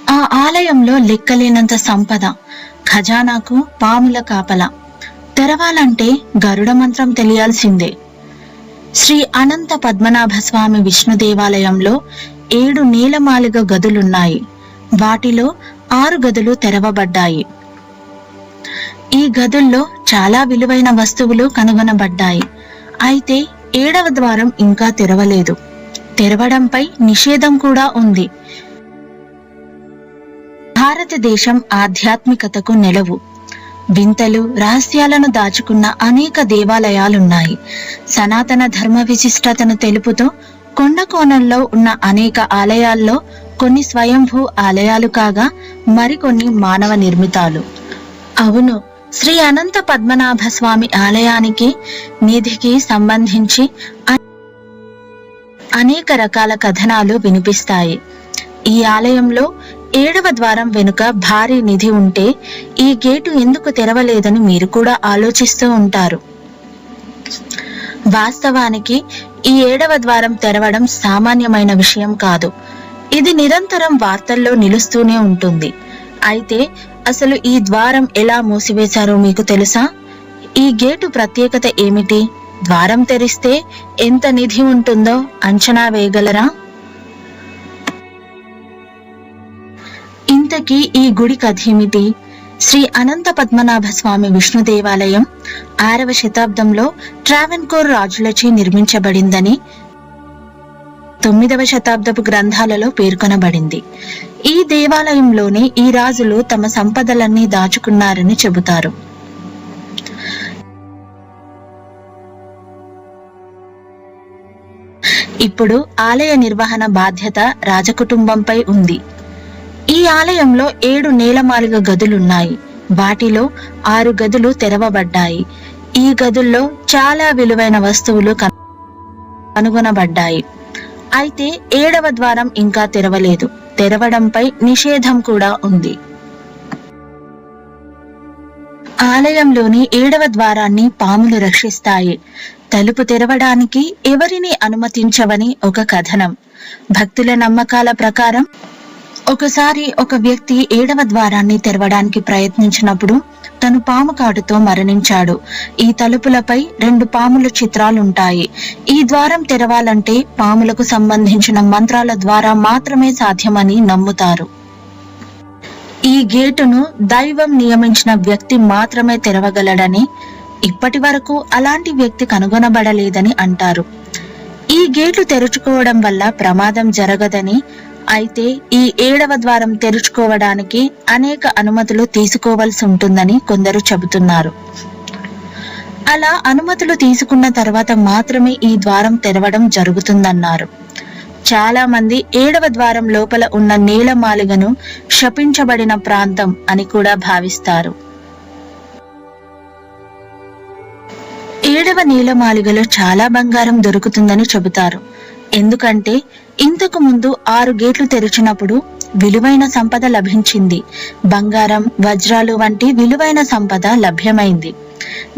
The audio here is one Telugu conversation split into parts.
ఆ ఆలయంలో లెక్కలేనంత సంపద, ఖజానాకు పాముల కాపల. తెరవాలంటే గరుడ మంత్రం తెలియాల్సిందే. శ్రీ అనంత పద్మనాభ స్వామి విష్ణు దేవాలయంలో 7 నీలమాళిగ గదులున్నాయి. వాటిలో 6 గదులు తెరవబడ్డాయి. ఈ గదుల్లో చాలా విలువైన వస్తువులు కనుగొనబడ్డాయి. అయితే 7వ ద్వారం ఇంకా తెరవలేదు. తెరవడంపై నిషేధం కూడా ఉంది. భారతదేశం ఆధ్యాత్మికతకు నెలవు. వింతలు, రహస్యాలను దాచుకున్న అనేక దేవాలయాలున్నాయి. సనాతన ధర్మ విశిష్టతను తెలుపుతూ కొండ కోణంలో ఉన్న అనేక ఆలయాల్లో కొన్ని స్వయంభూ ఆలయాలు కాగా మరికొన్ని మానవ నిర్మితాలు. అవును, శ్రీ అనంత పద్మనాభ స్వామి ఆలయానికి నిధికి సంబంధించి అనేక రకాల కథనాలు వినిపిస్తాయి. ఈ ఆలయంలో 7వ ద్వారం వెనుక భారీ నిధి ఉంటే ఈ గేటు ఎందుకు తెరవలేదని మీరు కూడా ఆలోచిస్తూ ఉంటారు. వాస్తవానికి ఈ 7వ ద్వారం తెరవడం సామాన్యమైన విషయం కాదు. ఇది నిరంతరం వార్తల్లో నిలుస్తూనే ఉంటుంది. అయితే అసలు ఈ ద్వారం ఎలా మూసివేశారో మీకు తెలుసా? ఈ గేటు ప్రత్యేకత ఏమిటి? ద్వారం తెరిస్తే ఎంత నిధి ఉంటుందో అంచనా వేయగలరా? ఇంతకీ ఈ గుడి కథేమిటి? శ్రీ అనంత పద్మనాభ స్వామి విష్ణు దేవాలయం 6వ శతాబ్దంలో ట్రావెన్కోర్ రాజులచే నిర్మించబడిందని 9వ శతాబ్దపు గ్రంథాలలో పేర్కొనబడింది. ఈ దేవాలయంలోనే ఈ రాజులు తమ సంపదలన్నీ దాచుకున్నారని చెబుతారు. ఇప్పుడు ఆలయ నిర్వహణ బాధ్యత రాజకుటుంబంపై ఉంది. ఈ ఆలయంలో 7 నీలమాళిగ గదులున్నాయి. వాటిలో 6 గదులు తెరవబడ్డాయి. ఈ గదుల్లో చాలా విలువైన వస్తువులు కనుగొనబడ్డాయి. అయితే 7వ ద్వారం ఇంకా తెరవలేదు. తెరవడంపై నిషేధం కూడా ఉంది. ఆలయంలోని 7వ ద్వారాన్ని పాములు రక్షిస్తాయి. తలుపు తెరవడానికి ఎవరిని అనుమతించవని ఒక కథనం. భక్తుల నమ్మకాల ప్రకారం ఒకసారి ఒక వ్యక్తి 7వ ద్వారాన్ని తెరవడానికి ప్రయత్నించినప్పుడు తను పాము కాటుతో మరణించాడు. ఈ తలుపులపై 2 పాముల చిత్రాలుంటాయి. ఈ ద్వారం తెరవాలంటే పాములకు సంబంధించిన మంత్రాల ద్వారా మాత్రమే సాధ్యమని నమ్ముతారు. ఈ గేటును దైవం నియమించిన వ్యక్తి మాత్రమే తెరవగలడని, ఇప్పటి వరకు అలాంటి వ్యక్తి కనుగొనబడలేదని అంటారు. ఈ గేటు తెరుచుకోవడం వల్ల ప్రమాదం జరగదని, అయితే ఈ 7వ ద్వారం తెరుచుకోవడానికి అనేక అనుమతులు తీసుకోవాల్సి ఉంటుందని కొందరు చెబుతున్నారు. అలా అనుమతులు తీసుకున్న తర్వాత మాత్రమే ఈ ద్వారం తెరవడం జరుగుతుందన్నారు. చాలా మంది 7వ ద్వారం లోపల ఉన్న నీలమాళిగను శపించబడిన ప్రాంతం అని కూడా భావిస్తారు. 7వ నీలమాళిగలో చాలా బంగారం దొరుకుతుందని చెబుతారు. ఎందుకంటే ఇంతకు ముందు 6 గేట్లు తెరిచినప్పుడు విలువైన సంపద లభించింది. బంగారం, వజ్రాలు వంటి విలువైన సంపద లభ్యమైంది.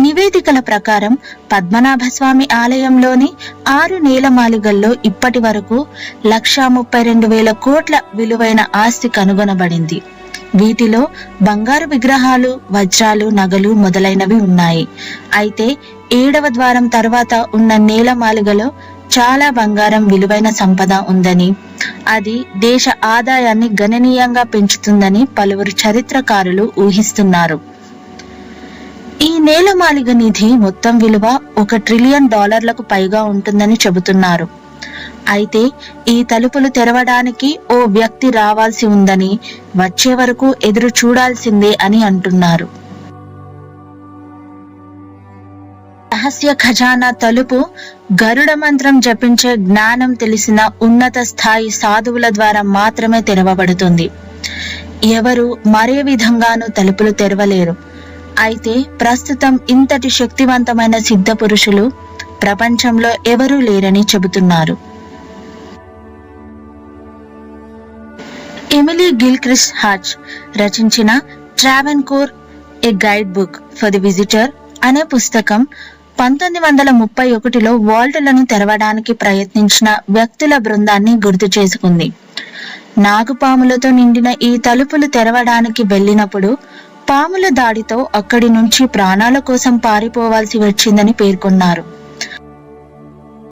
నివేదికల ప్రకారం పద్మనాభ స్వామి ఆలయంలోని 6 నీలమాళిగల్లో ఇప్పటి వరకు 1,32,000 కోట్ల విలువైన ఆస్తి కనుగొనబడింది. వీటిలో బంగారు విగ్రహాలు, వజ్రాలు, నగలు మొదలైనవి ఉన్నాయి. అయితే 7వ ద్వారం తర్వాత ఉన్న నీలమాళిగలో చాలా బంగారం, విలువైన సంపద ఉందని, అది దేశ ఆదాయాన్ని గణనీయంగా పెంచుతుందని పలువురు చరిత్రకారులు ఊహిస్తున్నారు. ఈ నీలమాళిగ నిధి మొత్తం విలువ $1 ట్రిలియన్ పైగా ఉంటుందని చెబుతున్నారు. అయితే ఈ తలుపులు తెరవడానికి ఓ వ్యక్తి రావాల్సి ఉందని, వచ్చే వరకు ఎదురు చూడాల్సిందే అని అంటున్నారు. రహస్య ఖజానా తలుపు గరుడ మంత్రం జపించే జ్ఞానం తెలిసిన ఉన్నత స్థాయి సాధువుల ద్వారా మాత్రమే తెరవబడుతుంది. ఎవరు మరే విధంగానూ తలుపులు తెరవలేరు. అయితే ప్రస్తుతం ఇంతటి శక్తివంతమైన సిద్ధ పురుషులు ప్రపంచంలో ఎవరూ లేరని చెబుతున్నారు. ఎమిలీ గిల్క్రిస్ట్ హాచ్ రచించిన ట్రావెన్కోర్ ఏ guide book for the visitor అనే పుస్తకం 1931లో వాల్టులను తెరవడానికి ప్రయత్నించిన వ్యక్తుల బృందాన్ని గుర్తు చేసుకుంది. నాగుపాములతో నిండిన ఈ తలుపులు తెరవడానికి వెళ్ళినప్పుడు పాముల దాడితో అక్కడి నుంచి ప్రాణాల కోసం పారిపోవాల్సి వచ్చిందని పేర్కొన్నారు.